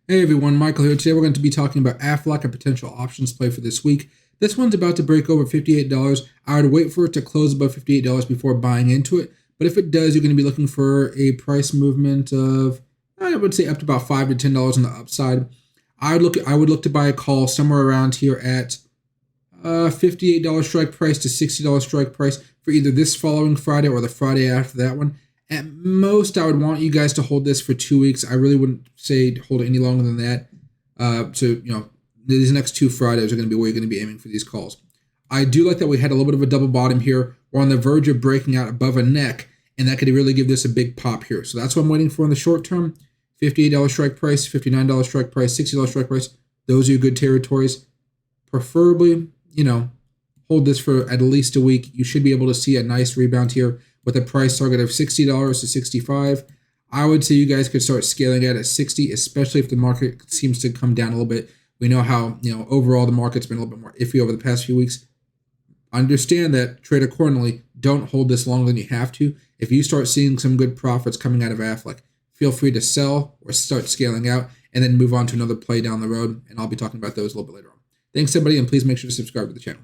Hey everyone, Michael here. Today we're going to be talking about Aflac, a potential options play for this week. This one's about to break over $58. I would wait for it to close above $58 before buying into it. But if it does, you're going to be looking for a price movement of, I would say, up to about $5 to $10 on the upside. I would look to buy a call somewhere around here at $58 strike price to $60 strike price for either this following Friday or the Friday after that one. At most, I would want you guys to hold this for 2 weeks. I really wouldn't say hold it any longer than that. These next 2 Fridays are going to be where you're going to be aiming for these calls. I do like that we had a little bit of a double bottom here. We're on the verge of breaking out above a neck, and that could really give this a big pop here. So that's what I'm waiting for in the short term. $58 strike price, $59 strike price, $60 strike price. Those are your good territories. Preferably, hold this for at least a week. You should be able to see a nice rebound here with a price target of $60 to $65. I would say you guys could start scaling out at $60, especially if the market seems to come down a little bit. We know how, overall the market's been a little bit more iffy over the past few weeks. Understand that, trade accordingly. Don't hold this longer than you have to. If you start seeing some good profits coming out of Aflac, feel free to sell or start scaling out and then move on to another play down the road. And I'll be talking about those a little bit later on. Thanks, everybody, and please make sure to subscribe to the channel.